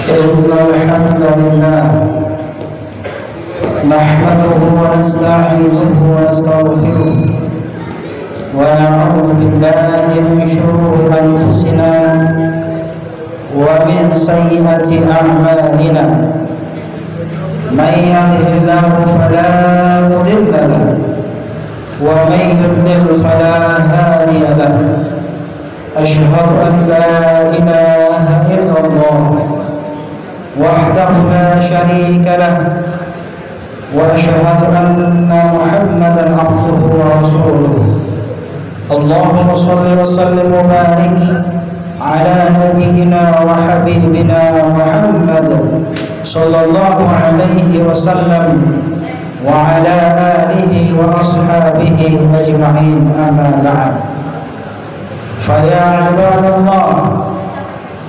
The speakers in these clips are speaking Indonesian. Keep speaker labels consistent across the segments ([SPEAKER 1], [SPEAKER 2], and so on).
[SPEAKER 1] إن الحمد لله نحمده ونستعينه ونستغفره ونعوذ بالله من شرور أنفسنا ومن سيئات أعمالنا من يهده الله فلا مضل له ومن يضلل فلا هادي له أشهد أن لا إله إلا الله وحده لا شريك له وأشهد أن محمدا عبده ورسوله اللهم صل وسلم وبارك على نبينا وحبيبنا محمد صلى الله عليه وسلم وعلى آله وأصحابه أجمعين أما بعد فيا عباد الله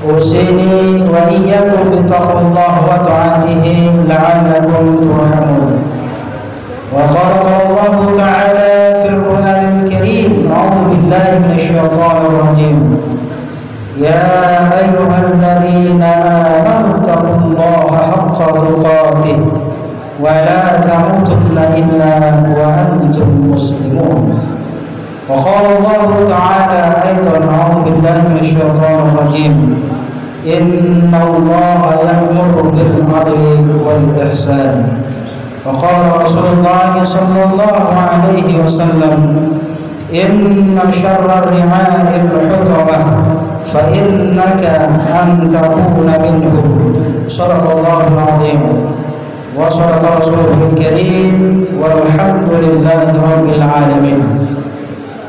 [SPEAKER 1] أوصيني وإياكم بتقوى الله وطاعته لعلكم ترحمون. وقال الله تعالى في القرآن الكريم أعوذ بالله من الشيطان الرجيم يا أيها الذين آمنوا اتقوا الله حق تقاته ولا تموتن إلا وأنتم مسلمون. وقال الله تعالى أيضا أعوذ بالله من الشيطان الرجيم إن الله يأمر بالعدل والإحسان. وقال رسول الله صلى الله عليه وسلم إن شر الرعاء الحطمة فإنك أن تكون منهم. صدق الله العظيم وصدق رسوله الكريم والحمد لله رب العالمين.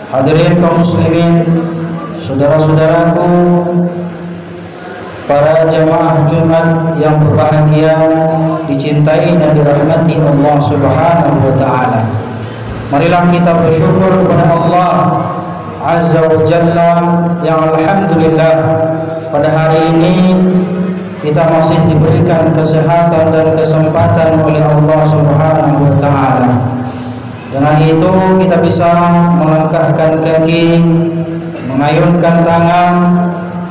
[SPEAKER 1] Hadirin kaum muslimin, saudara-saudaraku, para jamaah Jumat yang berbahagia, dicintai dan dirahmati Allah Subhanahu wa taala. Marilah kita bersyukur kepada Allah Azza wa Jalla yang alhamdulillah pada hari ini kita masih diberikan kesehatan dan kesempatan oleh Allah Subhanahu wa taala. Dengan itu kita bisa melangkahkan kaki, mengayunkan tangan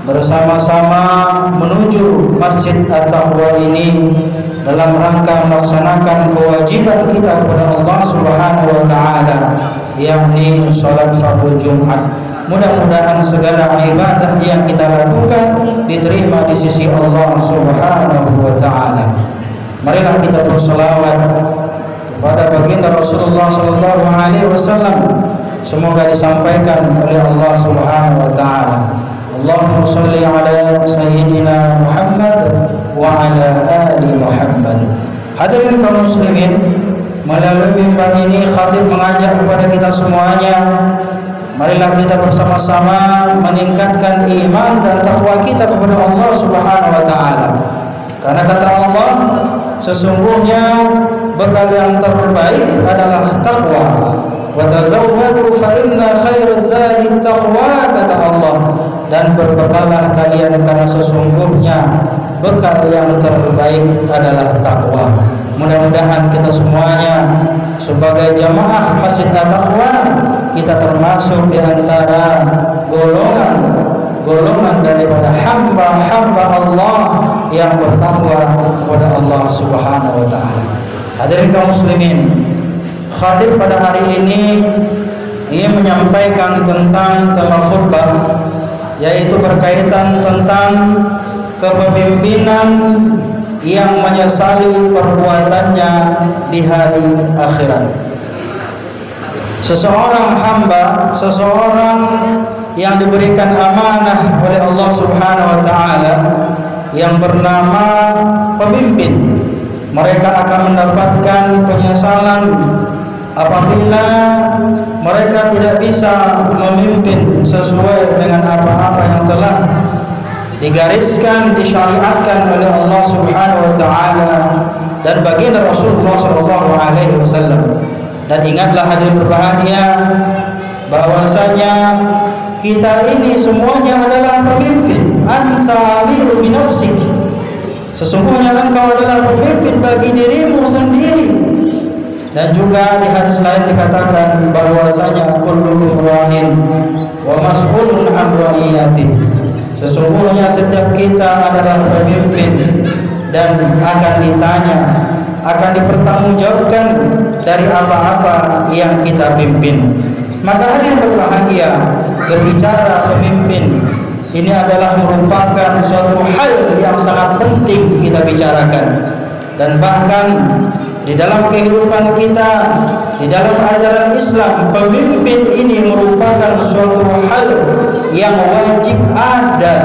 [SPEAKER 1] bersama-sama menuju Masjid At-Taqwa ini dalam rangka melaksanakan kewajiban kita kepada Allah Subhanahu wa taala, yakni salat fardhu Jumat. Mudah-mudahan segala ibadah yang kita lakukan diterima di sisi Allah Subhanahu wa taala. Marilah kita berselawat kepada baginda Rasulullah sallallahu alaihi wasallam, semoga disampaikan oleh Allah Subhanahu wa taala. Allahumma shalli ala sayyidina Muhammad wa ala ali Muhammad. Hadirin kaum muslimin, melalui mimbar ini khatib mengajak kepada kita semuanya, marilah kita bersama-sama meningkatkan iman dan takwa kita kepada Allah Subhanahu wa taala. Karena kata Allah, sesungguhnya bekal yang terbaik adalah takwa. Wa tazawwadu fa inna khairaz zadi taqwa, kata Allah, dan berbekallah kalian karena sesungguhnya bekal yang terbaik adalah takwa. Mudah-mudahan kita semuanya sebagai jamaah Masjid At-Taqwa kita termasuk di antara golongan daripada hamba-hamba Allah yang bertakwa kepada Allah Subhanahu wa taala. Hadirin kaum muslimin, khatib pada hari ini ia menyampaikan tentang tema khutbah, yaitu berkaitan tentang kepemimpinan yang menyesali perbuatannya di hari akhirat. Seseorang hamba, seseorang yang diberikan amanah oleh Allah Subhanahu wa taala yang bernama pemimpin, mereka akan mendapatkan penyesalan apabila mereka tidak bisa memimpin sesuai dengan apa-apa yang telah digariskan, disyariatkan oleh Allah Subhanahu wa taala dan baginda Rasulullah sallallahu alaihi wasallam. Dan ingatlah hadirin berbahagia bahwasanya kita ini semuanya adalah pemimpin. Anta amiru bi nafsik, sesungguhnya engkau adalah pemimpin bagi dirimu sendiri. Dan juga di hadis lain dikatakan bahwasanya kullukum ra'in wa mas'ulun an ra'iyatihi, Sesungguhnya setiap kita adalah pemimpin dan akan ditanya, akan dipertanggungjawabkan dari apa-apa yang kita pimpin. Maka hadirin berbahagia, berbicara pemimpin ini adalah merupakan suatu hal yang sangat penting kita bicarakan. Dan bahkan di dalam kehidupan kita, di dalam ajaran Islam, pemimpin ini merupakan suatu hal yang wajib ada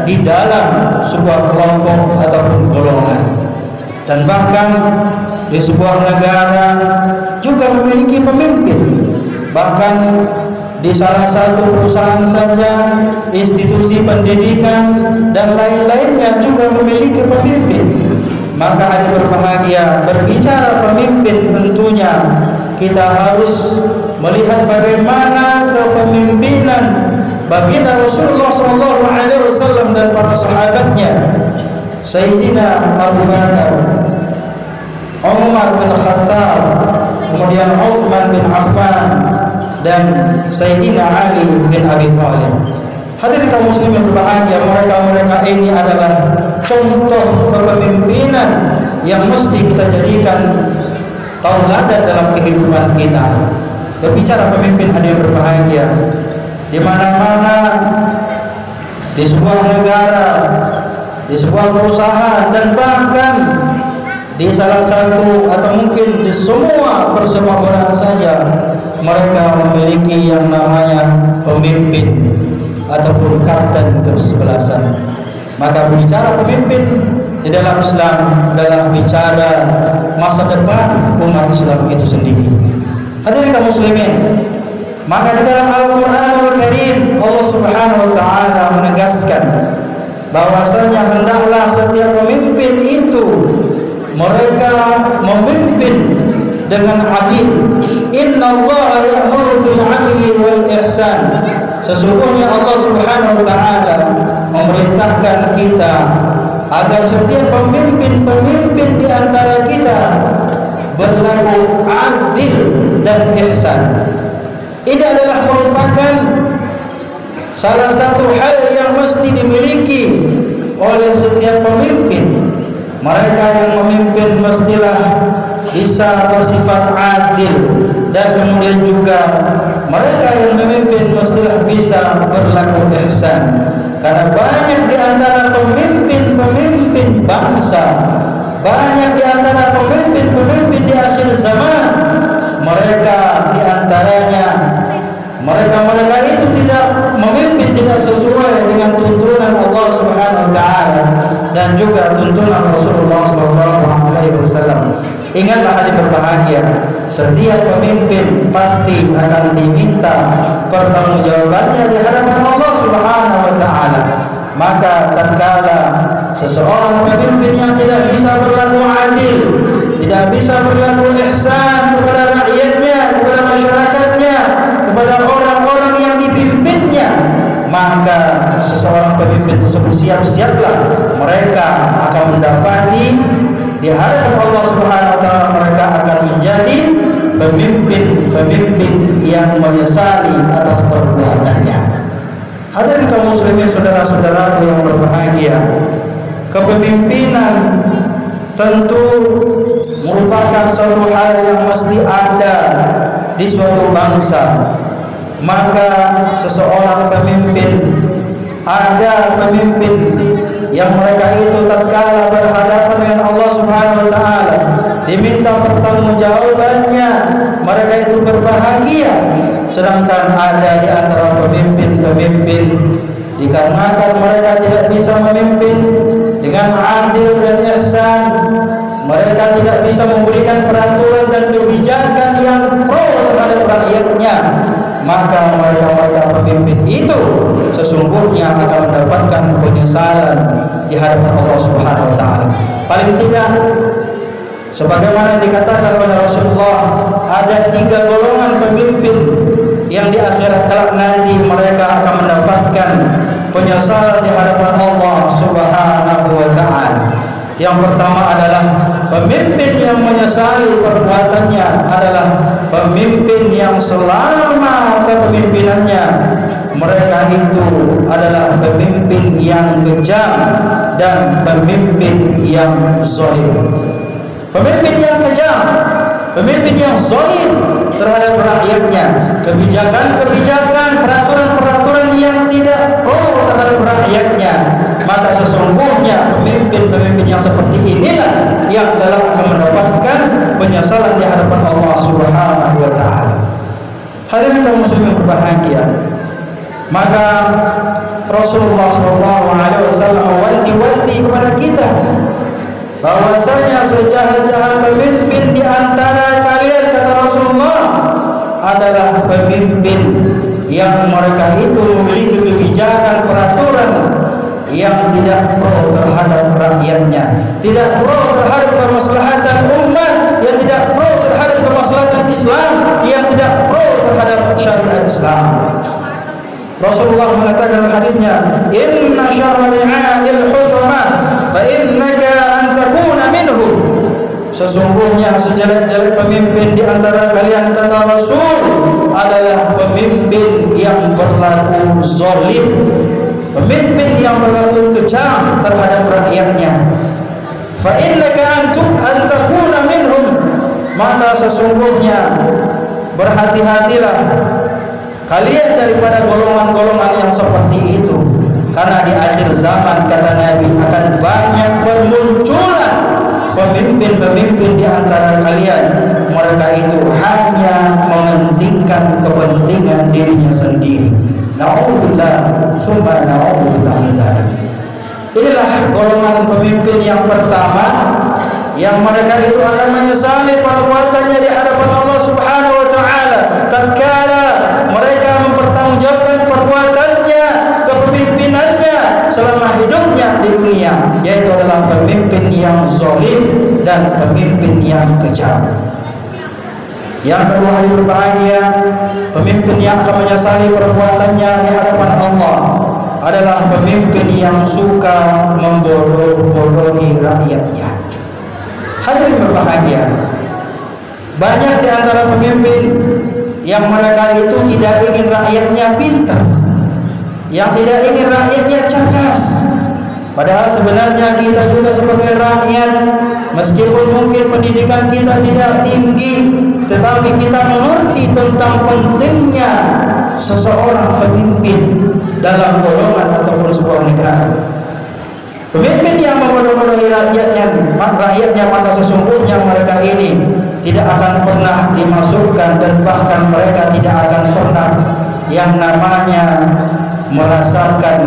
[SPEAKER 1] di dalam sebuah kelompok ataupun golongan. Dan bahkan di sebuah negara juga memiliki pemimpin. Bahkan di salah satu perusahaan saja, institusi pendidikan dan lain-lainnya juga memiliki pemimpin. Maka hadirin berbahagia, berbicara pemimpin tentunya kita harus melihat bagaimana kepemimpinan baginda Rasulullah SAW dan para sahabatnya, Sayyidina Abu Bakar, Umar bin Khattab, kemudian Utsman bin Affan, dan Sayyidina Ali bin Abi Thalib. Hadirin kaum muslimin berbahagia, mereka-mereka ini adalah contoh kepemimpinan yang mesti kita jadikan tauladan dalam kehidupan kita. Berbicara pemimpin hadirin berbahagia, di mana-mana, di sebuah negara, di sebuah perusahaan, dan bahkan di salah satu atau mungkin di semua persemakmuran saja, mereka memiliki yang namanya pemimpin ataupun kapten kesebelasan. Maka berbicara pemimpin di dalam Islam adalah bicara masa depan umat Islam itu sendiri. Hadirin kaum muslimin, maka di dalam Al-Qur'anul Karim Allah Subhanahu wa taala menegaskan bahwasanya hendaklah setiap pemimpin itu mereka memimpin dengan adil. Innallaha ya'muru bil 'adli wal ihsan. Sesungguhnya Allah Subhanahu wa taala memerintahkan kita agar setiap pemimpin-pemimpin di antara kita berlaku adil dan ihsan. Ini adalah merupakan salah satu hal yang mesti dimiliki oleh setiap pemimpin. Mereka yang memimpin mestilah bisa bersifat adil, dan kemudian juga mereka yang memimpin mestilah bisa berlaku ihsan. Karena banyak di antara pemimpin-pemimpin bangsa, banyak di antara pemimpin-pemimpin di akhir zaman, mereka di antaranya mereka itu tidak memimpin tidak sesuai dengan tuntunan Allah Subhanahu wa taala dan juga tuntunan Rasulullah SAW. Ingatlah hadirin berbahagia, setiap pemimpin pasti akan diminta pertanggungjawabannya di hadapan Allah Subhanahu wa taala. Maka tatkala seseorang pemimpin yang tidak bisa berlaku adil, tidak bisa berlaku ihsan kepada rakyatnya, kepada masyarakatnya, kepada orang-orang yang dipimpinnya, maka seseorang pemimpin tersebut siap-siaplah mereka akan mendapati di hadapan Allah Subhanahu wa taala, mereka akan menjadi pemimpin-pemimpin yang menyesali atas perbuatannya. Hadirin kaum muslimin, saudara-saudaraku yang berbahagia, kepemimpinan tentu merupakan suatu hal yang mesti ada di suatu bangsa. Maka seseorang pemimpin, ada pemimpin yang mereka itu tatkala berhadapan dengan Allah Subhanahu wa taala diminta pertanggungjawabannya, mereka itu berbahagia. Sedangkan ada di antara pemimpin-pemimpin dikarenakan mereka tidak bisa memimpin dengan adil dan ihsan, mereka tidak bisa memberikan peraturan dan kebijakan yang pro terhadap rakyatnya, maka mereka pemimpin itu sesungguhnya akan mendapatkan penyesalan di hadapan Allah Subhanahu wa taala. Paling tidak sebagaimana dikatakan oleh Rasulullah, ada 3 golongan pemimpin yang di akhirat kelak nanti mereka akan mendapatkan penyesalan di hadapan Allah Subhanahu wa taala. Yang pertama adalah pemimpin yang menyesali perbuatannya, adalah pemimpin yang selama kepemimpinannya mereka itu adalah pemimpin yang kejam dan pemimpin yang zalim. Pemimpin yang kejam, pemimpin yang zalim terhadap rakyatnya, kebijakan-kebijakan, peraturan-peraturan yang tidak pro terhadap rakyatnya, maka sesungguhnya pemimpin-pemimpin yang seperti inilah yang telah akan mendapatkan penyesalan di hadapan Allah Subhanahu wa taala. Hadirin kaum muslimin berbahagia, maka Rasulullah SAW wanti-wanti kepada kita bahwasanya sejahat-jahat pemimpin di antara kalian, kata Rasulullah, adalah pemimpin yang mereka itu memiliki kebijakan peraturan yang tidak pro terhadap rakyatnya, tidak pro terhadap kemaslahatan umat, yang tidak pro terhadap kemaslahatan Islam, yang tidak pro terhadap syariat Islam. Rasulullah mengatakan dalam hadisnya, inna syarrul i'a'il hukamah fa innaka an takuna minhum. Sesungguhnya sejelek-jelek pemimpin di antara kalian, kata Rasul, adalah pemimpin yang berlaku zalim, pemimpin yang berlaku kejam terhadap rakyatnya. Fa innaka an takuna minhum, maka sesungguhnya berhati-hatilah kalian daripada golongan-golongan yang seperti itu, karena di akhir zaman, kata Nabi, akan banyak bermunculan pemimpin-pemimpin di antara kalian, mereka itu hanya mementingkan kepentingan dirinya sendiri. Na'udzubillah summa na'udzubillah min dzalik. Inilah golongan pemimpin yang pertama, yang mereka itu akan menyesali perbuatannya di hadapan Allah Subhanahu wa taala tatkala mereka mempertanggungjawabkan perbuatannya, kepemimpinannya selama hidupnya di dunia, yaitu adalah pemimpin yang zalim dan pemimpin yang kejam. Yang kedua, hari berbahagia, pemimpin yang akan menyesali perbuatannya di hadapan Allah adalah pemimpin yang suka membodoh-bodohi rakyatnya. Hadirin berbahagia, banyak di antara pemimpin yang mereka itu tidak ingin rakyatnya pintar, yang tidak ingin rakyatnya cerdas. Padahal sebenarnya kita juga sebagai rakyat, meskipun mungkin pendidikan kita tidak tinggi, tetapi kita mengerti tentang pentingnya seseorang pemimpin dalam golongan ataupun sebuah negara. Pemimpin yang membodoh-bodohi rakyatnya, maka sesungguhnya mereka ini tidak akan pernah dimasukkan, dan bahkan mereka tidak akan pernah yang namanya merasakan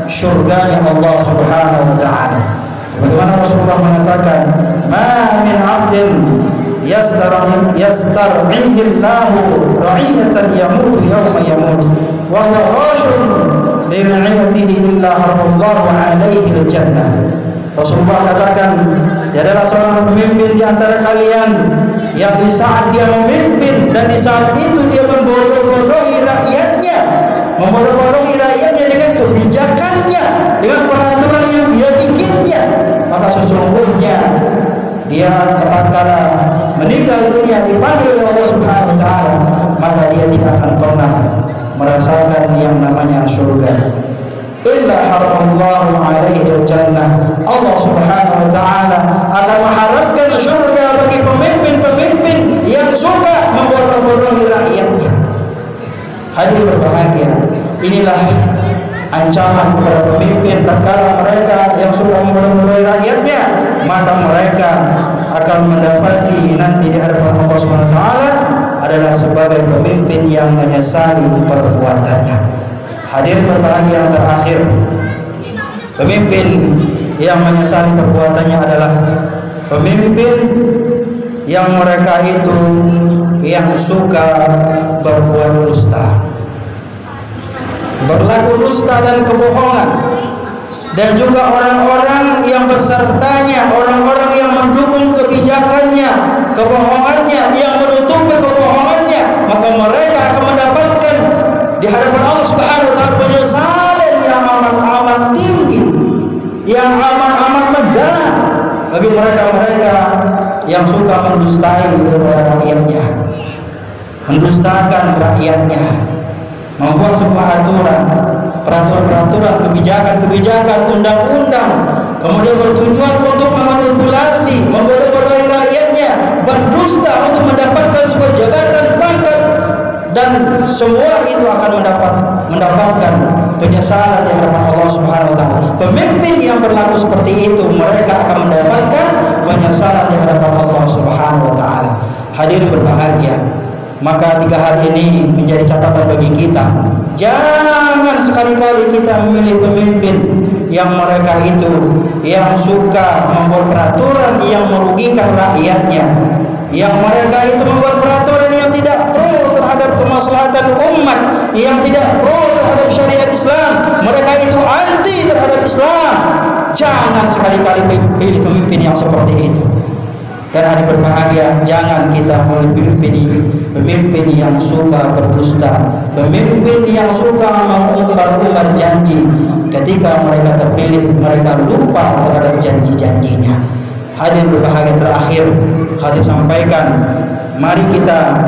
[SPEAKER 1] syurganya Allah Subhanahu wa taala. Sebagaimana Rasulullah mengatakan, "Ma min 'abdin yastar'ihi Allahu ra'iyatan yamutu yawma yamut wa huwa ghashun li ra'iyatihi illa harramallahu 'alaihi al-jannah." Rasulullah katakan, tiadalah seorang pemimpin di antara kalian yang di saat dia memimpin dan di saat itu dia membodoh-bodohi rakyatnya, dengan kebijakannya, dengan peraturan yang dia bikinnya, maka sesungguhnya dia tatkala meninggal dunia dipanggil oleh Allah Subhanahu wa taala, maka dia tidak akan pernah merasakan yang namanya surga. Illa haramallahu alaihi al-jannah. Allah Subhanahu wa taala akan mengharapkan surga bagi pemimpin-pemimpin yang suka membodoh-bodohi rakyatnya. Hadirin berbahagia, inilah ancaman kepada pemimpin tatkala mereka yang suka membodoh-bodohi rakyatnya, maka mereka akan mendapati nanti di hadapan Allah Subhanahu wa taala adalah sebagai pemimpin yang menyesali perbuatannya. Hadirin berbahagia, yang terakhir, pemimpin yang menyesali perbuatannya adalah pemimpin yang mereka itu yang suka berbuat dusta, berlaku dusta dan kebohongan, dan juga orang-orang yang bersertanya, orang-orang yang mendukung kebijakannya, kebohongannya, yang menutupi kebohongannya, maka mereka akan mendapatkan di hadapan Allah Subhanahu wa taala penyesalan yang amat tinggi, yang amat mendalam bagi mereka-mereka yang suka mendustai rakyatnya, mendustakan rakyatnya, membuat sebuah peraturan, kebijakan, undang-undang, kemudian bertujuan untuk memanipulasi, membodoh-bodohi rakyatnya, berdusta untuk mendapatkan sebuah jabatan, pangkat, dan semua itu akan mendapatkan penyesalan di hadapan Allah Subhanahu wa taala. Pemimpin yang berlaku seperti itu, mereka akan mendapatkan penyesalan di hadapan Allah Subhanahu wa taala. Hadirin berbahagia, maka 3 hal ini menjadi catatan bagi kita. Jangan sekali-kali kita memilih pemimpin yang mereka itu yang suka membuat peraturan yang merugikan rakyatnya, yang mereka itu membuat peraturan yang tidak pro terhadap kemaslahatan umat, yang tidak pro terhadap syariat Islam, mereka itu anti terhadap Islam. Jangan sekali-kali pilih pemimpin yang seperti itu. Dan hari berbahagia, jangan kita memilih pemimpin yang suka berdusta, pemimpin yang suka mengumbar-umbar janji. Ketika mereka terpilih, mereka lupa terhadap janji-janjinya. Hadirin berbahagia, terakhir khatib sampaikan, mari kita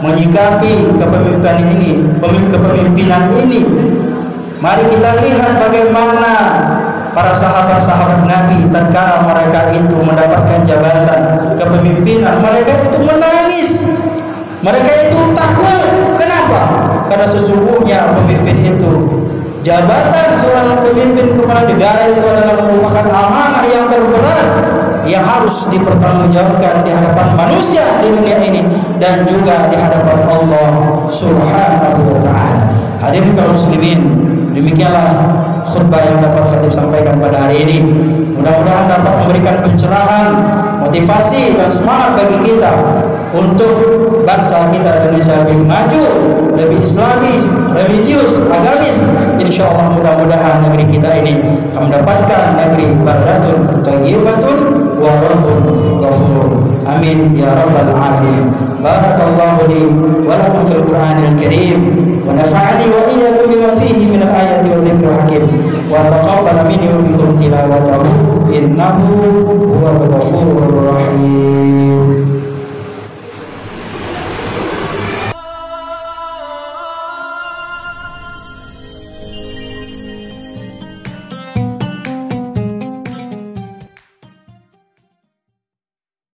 [SPEAKER 1] menyikapi kepemimpinan ini. Mari kita lihat bagaimana para sahabat-sahabat Nabi tatkala mereka itu mendapatkan jabatan kepemimpinan, mereka itu menangis, mereka itu takut. Kenapa? Karena sesungguhnya pemimpin itu, jabatan seorang pemimpin kepala negara itu adalah merupakan amanah yang terberat yang harus dipertanggungjawabkan di hadapan manusia di dunia ini dan juga di hadapan Allah Subhanahu wa taala. Hadirin kaum muslimin, demikianlah khutbah yang dapat khatib sampaikan pada hari ini. Mudah-mudahan dapat memberikan pencerahan, motivasi dan semangat bagi kita untuk bangsa kita Indonesia lebih maju, lebih islamis, religius, agamis. Insyaallah mudah-mudahan negeri kita ini akan mendapatkan negeri baldatun thayyibatun wa rabbun ghafur. Amin ya rabbal alamin. Barakallahu li wa lakum fil Qur'anil Karim wa nafa'ani wa iyyakum bima fihi min al-ayati wa dhikril hakim wa taqabbal minni wa minkum tilawatahu innahu huwal ghafurur rahim.